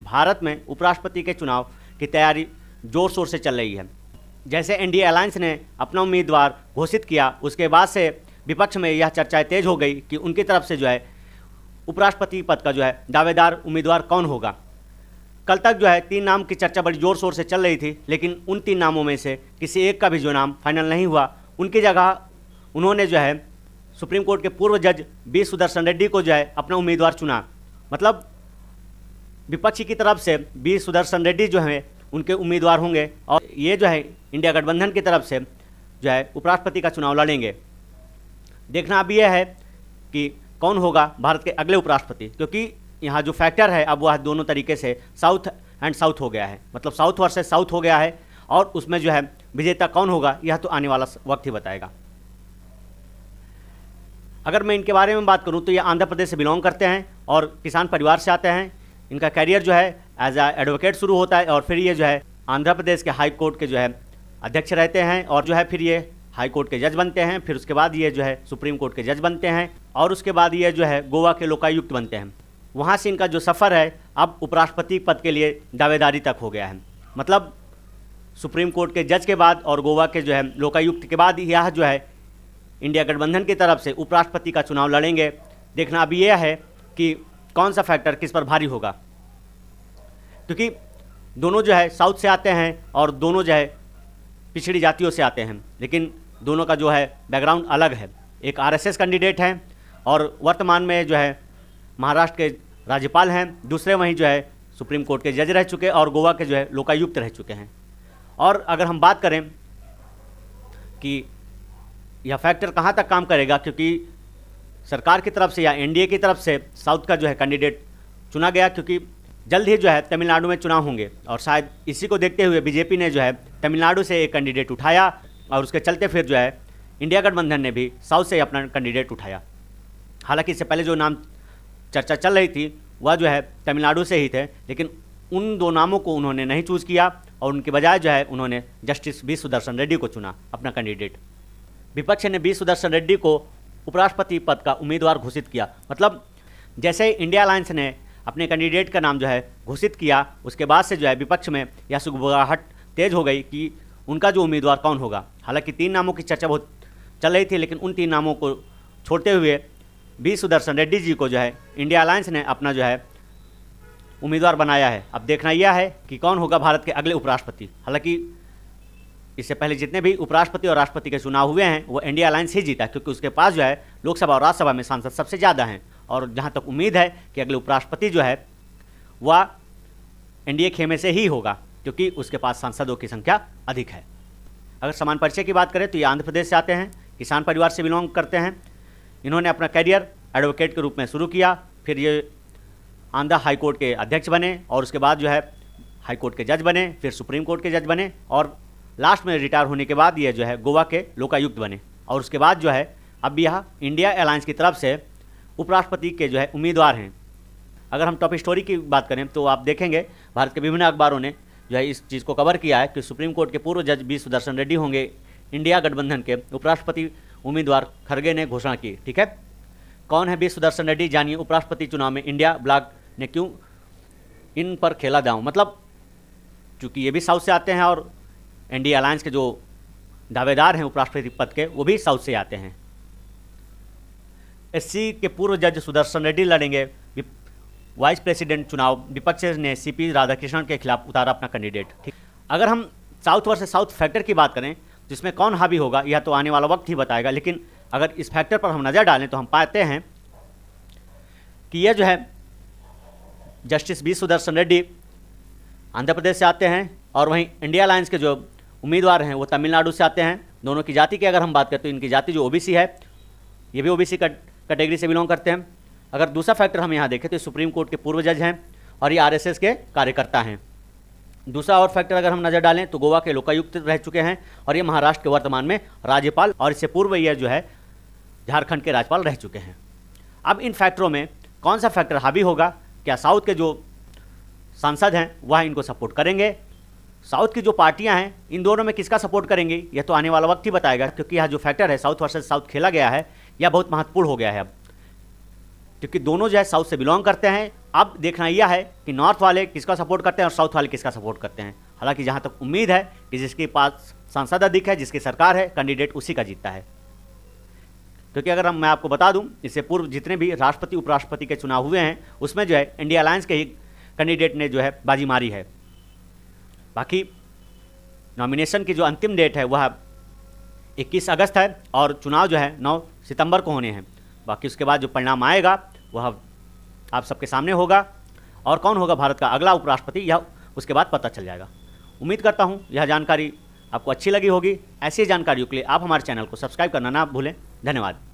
भारत में उपराष्ट्रपति के चुनाव की तैयारी जोर शोर से चल रही है। जैसे एनडीए अलायंस ने अपना उम्मीदवार घोषित किया, उसके बाद से विपक्ष में यह चर्चाएं तेज हो गई कि उनकी तरफ से जो है उपराष्ट्रपति पद का जो है दावेदार उम्मीदवार कौन होगा। कल तक जो है 3 नाम की चर्चा बड़ी जोर शोर से चल रही थी, लेकिन उन 3 नामों में से किसी एक का भी जो नाम फाइनल नहीं हुआ। उनकी जगह उन्होंने जो है सुप्रीम कोर्ट के पूर्व जज बी सुदर्शन रेड्डी को जो है अपना उम्मीदवार चुना। मतलब विपक्षी की तरफ से बी सुदर्शन रेड्डी जो है उनके उम्मीदवार होंगे और ये जो है इंडिया गठबंधन की तरफ से जो है उपराष्ट्रपति का चुनाव लड़ेंगे। देखना अब यह है कि कौन होगा भारत के अगले उपराष्ट्रपति, क्योंकि यहाँ जो फैक्टर है अब वह दोनों तरीके से साउथ एंड साउथ हो गया है, मतलब साउथ वर्सेस साउथ हो गया है। और उसमें जो है विजेता कौन होगा यह तो आने वाला वक्त ही बताएगा। अगर मैं इनके बारे में बात करूं तो ये आंध्र प्रदेश से बिलोंग करते हैं और किसान परिवार से आते हैं। इनका करियर जो है एज ए एडवोकेट शुरू होता है और फिर ये जो है आंध्र प्रदेश के हाई कोर्ट के जो है अध्यक्ष रहते हैं और जो है फिर ये हाई कोर्ट के जज बनते हैं। फिर उसके बाद ये जो है सुप्रीम कोर्ट के जज बनते हैं और उसके बाद ये जो है गोवा के लोकायुक्त बनते हैं। वहाँ से इनका जो सफ़र है अब उपराष्ट्रपति पद के लिए दावेदारी तक हो गया है। मतलब सुप्रीम कोर्ट के जज के बाद और गोवा के जो है लोकायुक्त के बाद यह जो है इंडिया गठबंधन की तरफ से उपराष्ट्रपति का चुनाव लड़ेंगे। देखना अभी यह है कि कौन सा फैक्टर किस पर भारी होगा, क्योंकि दोनों जो है साउथ से आते हैं और दोनों जो है पिछड़ी जातियों से आते हैं, लेकिन दोनों का जो है बैकग्राउंड अलग है। एक आरएसएस कैंडिडेट हैं और वर्तमान में जो है महाराष्ट्र के राज्यपाल हैं, दूसरे वहीं जो है सुप्रीम कोर्ट के जज रह चुके और गोवा के जो है लोकायुक्त रह चुके हैं। और अगर हम बात करें कि यह फैक्टर कहाँ तक काम करेगा, क्योंकि सरकार की तरफ से या एनडीए की तरफ से साउथ का जो है कैंडिडेट चुना गया, क्योंकि जल्द ही जो है तमिलनाडु में चुनाव होंगे और शायद इसी को देखते हुए बीजेपी ने जो है तमिलनाडु से एक कैंडिडेट उठाया और उसके चलते फिर जो है इंडिया गठबंधन ने भी साउथ से अपना कैंडिडेट उठाया। हालांकि इससे पहले जो नाम चर्चा चल रही थी वह जो है तमिलनाडु से ही थे, लेकिन उन 2 नामों को उन्होंने नहीं चूज़ किया और उनके बजाय जो है उन्होंने जस्टिस बी सुदर्शन रेड्डी को चुना अपना कैंडिडेट। विपक्ष ने बी सुदर्शन रेड्डी को उपराष्ट्रपति पद का उम्मीदवार घोषित किया। मतलब जैसे इंडिया अलायंस ने अपने कैंडिडेट का नाम जो है घोषित किया, उसके बाद से जो है विपक्ष में यह सुगबुगाहट तेज हो गई कि उनका जो उम्मीदवार कौन होगा। हालांकि 3 नामों की चर्चा बहुत चल रही थी, लेकिन उन 3 नामों को छोड़ते हुए बी सुदर्शन रेड्डी जी को जो है इंडिया अलायंस ने अपना जो है उम्मीदवार बनाया है। अब देखना यह है कि कौन होगा भारत के अगले उपराष्ट्रपति। हालांकि इससे पहले जितने भी उपराष्ट्रपति और राष्ट्रपति के चुनाव हुए हैं वो इंडिया अलायंस ही जीता, क्योंकि उसके पास जो है लोकसभा और राज्यसभा में सांसद सबसे ज़्यादा हैं। और जहाँ तक उम्मीद है कि अगले उपराष्ट्रपति जो है वह एनडीए खेमे से ही होगा, क्योंकि उसके पास सांसदों की संख्या अधिक है। अगर समान परिचय की बात करें तो ये आंध्र प्रदेश से आते हैं, किसान परिवार से बिलोंग करते हैं। इन्होंने अपना करियर एडवोकेट के रूप में शुरू किया, फिर ये आंध्र हाई कोर्ट के अध्यक्ष बने और उसके बाद जो है हाई कोर्ट के जज बने, फिर सुप्रीम कोर्ट के जज बने और लास्ट में रिटायर होने के बाद ये जो है गोवा के लोकायुक्त बने। और उसके बाद जो है अब यह इंडिया अलायंस की तरफ से उपराष्ट्रपति के जो है उम्मीदवार हैं। अगर हम टॉप स्टोरी की बात करें तो आप देखेंगे भारत के विभिन्न अखबारों ने जो है इस चीज़ को कवर किया है कि सुप्रीम कोर्ट के पूर्व जज बी सुदर्शन रेड्डी होंगे इंडिया गठबंधन के उपराष्ट्रपति उम्मीदवार, खरगे ने घोषणा की। ठीक है, कौन है बी सुदर्शन रेड्डी, जानिए उपराष्ट्रपति चुनाव में इंडिया ब्लॉक ने क्यों इन पर खेला दांव। मतलब चूँकि ये भी साउथ से आते हैं और एनडीए अलायंस के जो दावेदार हैं उपराष्ट्रपति पद के वो भी साउथ से आते हैं। एससी के पूर्व जज सुदर्शन रेड्डी लड़ेंगे वाइस प्रेसिडेंट चुनाव। विपक्ष ने सीपी राधाकृष्णन के खिलाफ उतारा अपना कैंडिडेट। ठीक, अगर हम साउथ वर्सेस साउथ फैक्टर की बात करें जिसमें कौन हावी होगा यह तो आने वाला वक्त ही बताएगा, लेकिन अगर इस फैक्टर पर हम नज़र डालें तो हम पाते हैं कि यह जो है जस्टिस बी सुदर्शन रेड्डी आंध्र प्रदेश से आते हैं और वहीं इंडिया अलायंस के जो उम्मीदवार हैं वो तमिलनाडु से आते हैं। दोनों की जाति की अगर हम बात करें तो इनकी जाति जो ओबीसी है ये भी ओबीसी कैटेगरी से बिलोंग करते हैं। अगर दूसरा फैक्टर हम यहाँ देखें तो सुप्रीम कोर्ट के पूर्व जज हैं और ये आरएसएस के कार्यकर्ता हैं। दूसरा और फैक्टर अगर हम नज़र डालें तो गोवा के लोकायुक्त रह चुके हैं और ये महाराष्ट्र के वर्तमान में राज्यपाल और इससे पूर्व ये जो है झारखंड के राज्यपाल रह चुके हैं। अब इन फैक्टरों में कौन सा फैक्टर हावी होगा? क्या साउथ के जो सांसद हैं वह इनको सपोर्ट करेंगे? साउथ की जो पार्टियां हैं इन दोनों में किसका सपोर्ट करेंगी यह तो आने वाला वक्त ही बताएगा, क्योंकि यह जो फैक्टर है साउथ वर्सेस साउथ खेला गया है यह बहुत महत्वपूर्ण हो गया है। अब क्योंकि दोनों जो है साउथ से बिलोंग करते हैं। अब देखना यह है कि नॉर्थ वाले किसका सपोर्ट करते हैं और साउथ वाले किसका सपोर्ट करते हैं। हालांकि जहां तक उम्मीद है कि जिसके पास सांसद अधिक है, जिसकी सरकार है, कैंडिडेट उसी का जीतता है। क्योंकि अगर मैं आपको बता दूं, इससे पूर्व जितने भी राष्ट्रपति उपराष्ट्रपति के चुनाव हुए हैं उसमें जो है इंडिया अलायंस के ही कैंडिडेट ने जो है बाजी मारी है। बाकी नॉमिनेशन की जो अंतिम डेट है वह 21 अगस्त है और चुनाव जो है 9 सितंबर को होने हैं। बाकी उसके बाद जो परिणाम आएगा वह आप सबके सामने होगा और कौन होगा भारत का अगला उपराष्ट्रपति यह उसके बाद पता चल जाएगा। उम्मीद करता हूँ यह जानकारी आपको अच्छी लगी होगी। ऐसी जानकारियों के लिए आप हमारे चैनल को सब्सक्राइब करना ना भूलें। धन्यवाद।